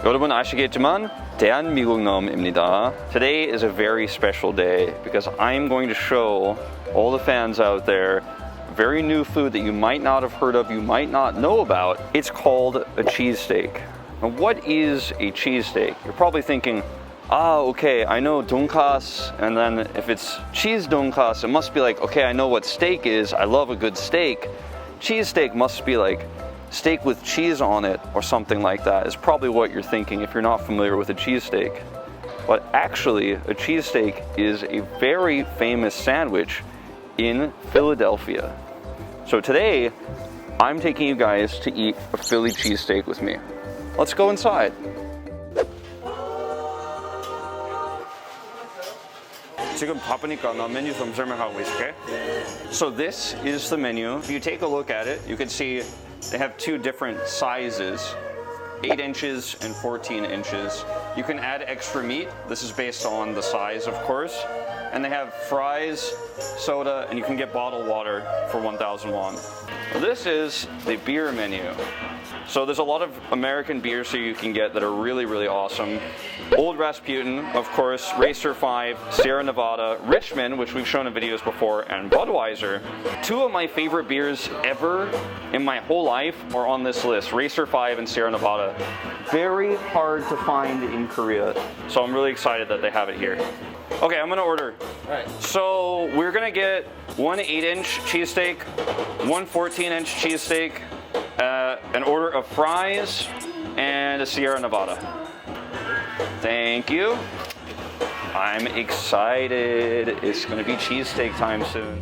여러분 아시겠지만 대한미국놈입니다. Today is a very special day because I'm going to show all the fans out there a very new food that you might not have heard of, you might not know about. It's called a cheesesteak. Now, what is a cheesesteak? You're probably thinking, okay, I know 돈가스, and then if it's cheese 돈가스, it must be like, okay, I know what steak is, I love a good steak. Cheesesteak must be like steak with cheese on it or something like that is probably what you're thinking if you're not familiar with a cheesesteak. But actually, a cheesesteak is a very famous sandwich in Philadelphia. So today, I'm taking you guys to eat a Philly cheesesteak with me. Let's go inside. 지금 바쁘니까 나 메뉴 좀 설명하고 있을게. So this is the menu. If you take a look at it, you can see they have two different sizes, 8 inches and 14 inches. You can add extra meat. This is based on the size, of course. And they have fries, soda, and you can get bottled water for 1,000 won. This is the beer menu. So there's a lot of American beers here you can get that are really, really awesome. Old Rasputin, of course, Racer 5, Sierra Nevada, Richmond, which we've shown in videos before, and Budweiser. Two of my favorite beers ever in my whole life are on this list, Racer 5 and Sierra Nevada. Very hard to find in Korea, so I'm really excited that they have it here. Okay, I'm gonna order. All right. So we're gonna get one 8-inch cheesesteak, one 14-inch cheesesteak, an order of fries, and a Sierra Nevada. Thank you. I'm excited. It's gonna be cheesesteak time soon.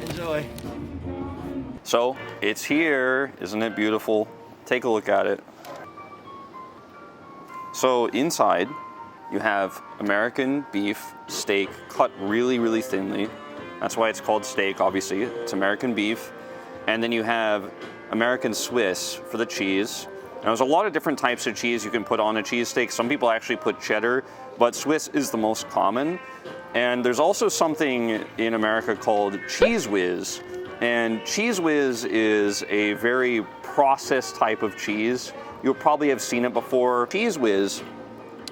Enjoy. So it's here, isn't it beautiful? Take a look at it. So inside you have American beef steak cut really, really thinly. That's why it's called steak, obviously. It's American beef. And then you have American Swiss for the cheese. Now, there's a lot of different types of cheese you can put on a cheesesteak. Some people actually put cheddar, but Swiss is the most common. And there's also something in America called Cheese Whiz. And Cheese Whiz is a very processed type of cheese. You'll probably have seen it before. Cheese Whiz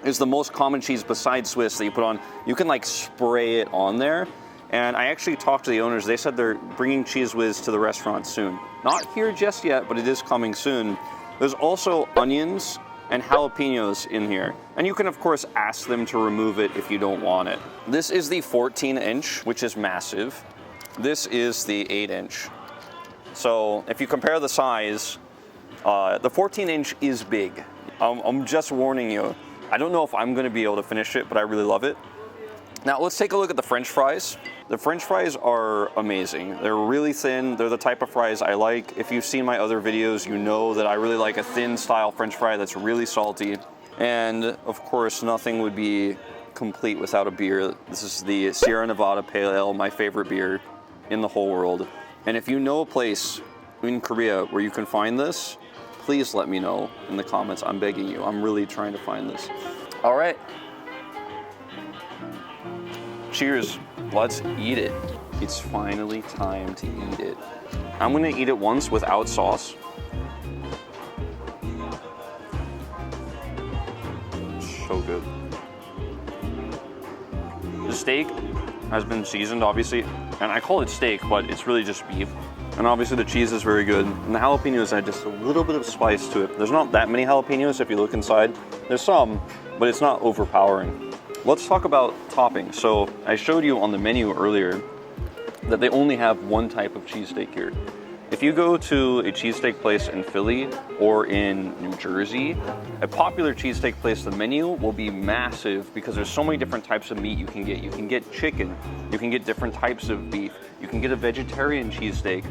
is the most common cheese besides Swiss that you put on. You can like spray it on there. And I actually talked to the owners. They said they're bringing Cheese Whiz to the restaurant soon. Not here just yet, but it is coming soon. There's also onions and jalapenos in here. And you can, of course, ask them to remove it if you don't want it. This is the 14-inch, which is massive. This is the 8-inch. So if you compare the size, the 14-inch is big. I'm just warning you. I don't know if I'm gonna be able to finish it, but I really love it. Now let's take a look at the French fries. The French fries are amazing. They're really thin. They're the type of fries I like. If you've seen my other videos, you know that I really like a thin style French fry that's really salty. And of course, nothing would be complete without a beer. This is the Sierra Nevada Pale Ale, my favorite beer in the whole world. And if you know a place in Korea where you can find this, please let me know in the comments. I'm begging you. I'm really trying to find this. All right. Cheers. Let's eat it. It's finally time to eat it. I'm gonna eat it once without sauce. So good. The steak has been seasoned, obviously, and I call it steak, but it's really just beef. And obviously the cheese is very good. And the jalapenos add just a little bit of spice to it. There's not that many jalapenos if you look inside. There's some, but it's not overpowering. Let's talk about toppings. So I showed you on the menu earlier that they only have one type of cheesesteak here. If you go to a cheesesteak place in Philly or in New Jersey, a popular cheesesteak place, the menu will be massive because there's so many different types of meat you can get. You can get chicken, you can get different types of beef, you can get a vegetarian cheesesteak,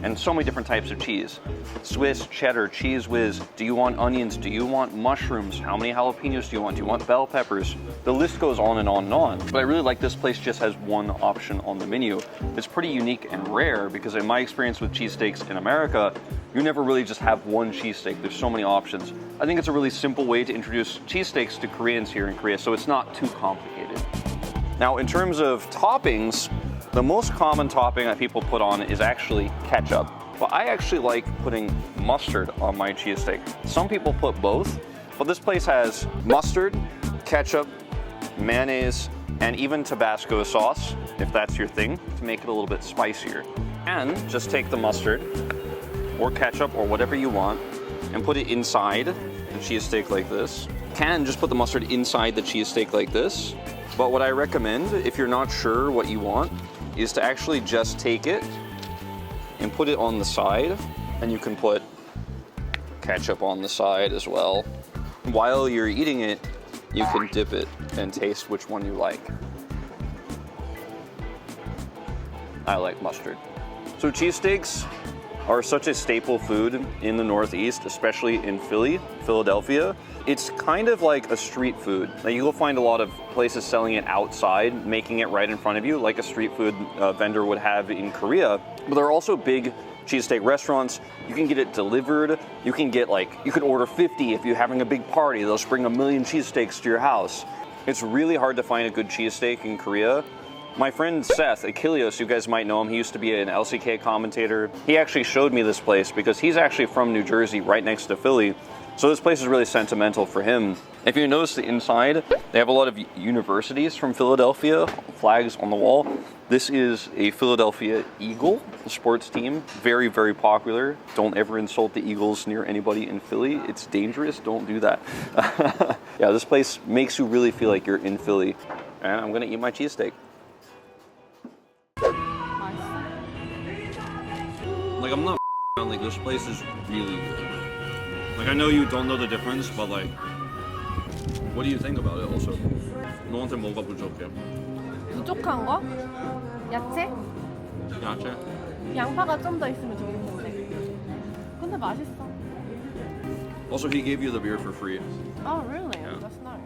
and so many different types of cheese. Swiss, cheddar, cheese whiz. Do you want onions? Do you want mushrooms? How many jalapenos do you want? Do you want bell peppers? The list goes on and on and on. But I really like this place just has one option on the menu. It's pretty unique and rare because in my experience with cheesesteaks in America, you never really just have one cheesesteak. There's so many options. I think it's a really simple way to introduce cheesesteaks to Koreans here in Korea, so it's not too complicated. Now, in terms of toppings, the most common topping that people put on is actually ketchup. But I actually like putting mustard on my cheesesteak. Some people put both, but this place has mustard, ketchup, mayonnaise, and even Tabasco sauce, if that's your thing, to make it a little bit spicier. And just take the mustard or ketchup or whatever you want and put it inside the cheesesteak like this. Can just put the mustard inside the cheesesteak like this. But what I recommend, if you're not sure what you want, is to actually just take it and put it on the side, and you can put ketchup on the side as well. While you're eating it, you can dip it and taste which one you like. I like mustard. So cheesesteaks are such a staple food in the Northeast, especially in Philadelphia. It's kind of like a street food. Like you'll find a lot of places selling it outside, making it right in front of you, like a street food vendor would have in Korea. But there are also big cheesesteak restaurants. You can get it delivered. You can order 50 if you're having a big party. They'll bring 1 million cheesesteaks to your house. It's really hard to find a good cheesesteak in Korea. My friend Seth Achilleos, you guys might know him, he used to be an LCK commentator. He actually showed me this place because he's actually from New Jersey, right next to Philly. So this place is really sentimental for him. If you notice the inside, they have a lot of universities from Philadelphia, flags on the wall. This is a Philadelphia Eagle sports team, very, very popular. Don't ever insult the Eagles near anybody in Philly. It's dangerous, don't do that. Yeah, this place makes you really feel like you're in Philly. And I'm gonna eat my cheesesteak. Like, I'm not around, like, this place is really good. Like, I know you don't know the difference, but, like, what do you think about it also? 너한테 뭐가 부족해? 부족한 거? 야채? 야채? 양파가 좀 더 있으면 좋겠는데. 근데 맛있어. Also, he gave you the beer for free. Oh, really? Yeah. That's nice.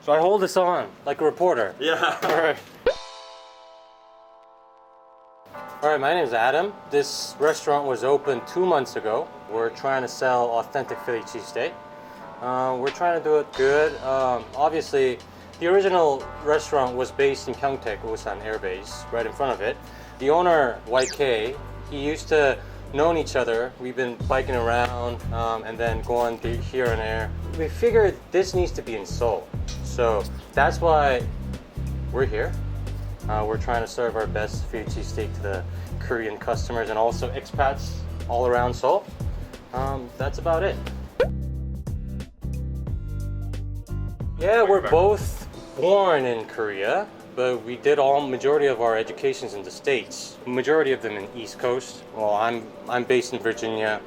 So I hold this on like a reporter. Yeah. All right. All right, my name is Adam. This restaurant was opened 2 months ago. We're trying to sell authentic Philly cheesesteak. We're trying to do it good. Obviously, the original restaurant was based in Pyeongtaek, Ulsan Air Base, right in front of it. The owner, YK, he used to know each other. We've been biking around and then going here and there. We figured this needs to be in Seoul. So that's why we're here. We're trying to serve our best Philly cheesesteak to the Korean customers and also expats all around Seoul. That's about it. Yeah, we're both born in Korea, but we did majority of our educations in the States. Majority of them in East Coast. Well, I'm based in Virginia.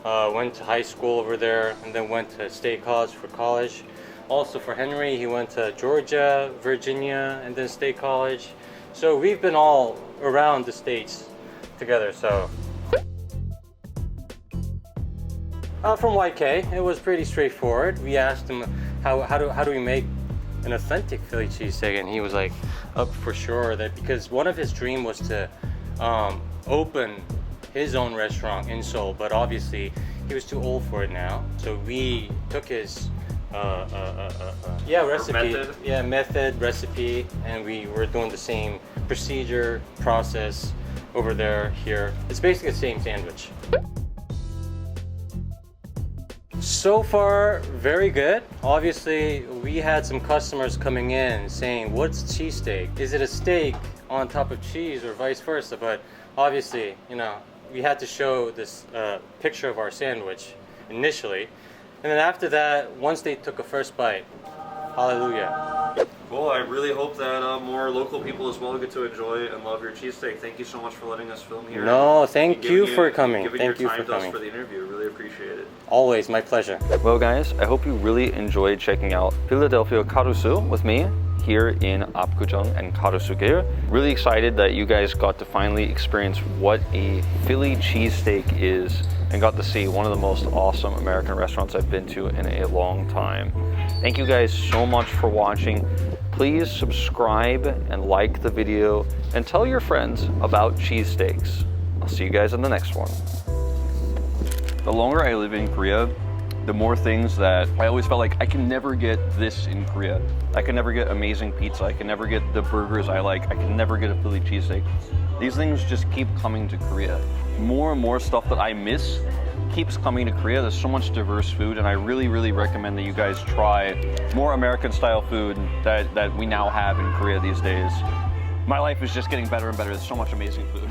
Went to high school over there, and then went to State College for college. Also for Henry, he went to Georgia, Virginia, and then State College. So we've been all around the States together. So from YK, it was pretty straightforward. We asked him how do we make an authentic Philly cheesesteak, and he was like up for sure that because one of his dream was to open his own restaurant in Seoul, but obviously he was too old for it now. So we took his recipe, and we were doing the same procedure process over there here. It's basically the same sandwich. So far, very good. Obviously, we had some customers coming in saying, what's cheesesteak? Is it a steak on top of cheese or vice versa? But obviously, we had to show this picture of our sandwich initially. And then after that, once they took a first bite, hallelujah. Well, I really hope that more local people as well get to enjoy and love your cheesesteak. Thank you so much for letting us film here. No, thank you for coming. Giving Thank you your for time to us coming. for the interview. Really appreciate it. Always my pleasure. Well, guys, I hope you really enjoyed checking out Philadelphia 가로수 with me here in Apgujeong and 가로수길. Really excited that you guys got to finally experience what a Philly cheesesteak is and got to see one of the most awesome American restaurants I've been to in a long time. Thank you guys so much for watching. Please subscribe and like the video and tell your friends about cheesesteaks. I'll see you guys in the next one. The longer I live in Korea, the more things that I always felt like I can never get this in Korea. I can never get amazing pizza. I can never get the burgers I like. I can never get a Philly cheesesteak. These things just keep coming to Korea. More and more stuff that I miss keeps coming to Korea. There's so much diverse food, and I really, really recommend that you guys try more American style food that we now have in Korea these days. My life is just getting better and better. There's so much amazing food.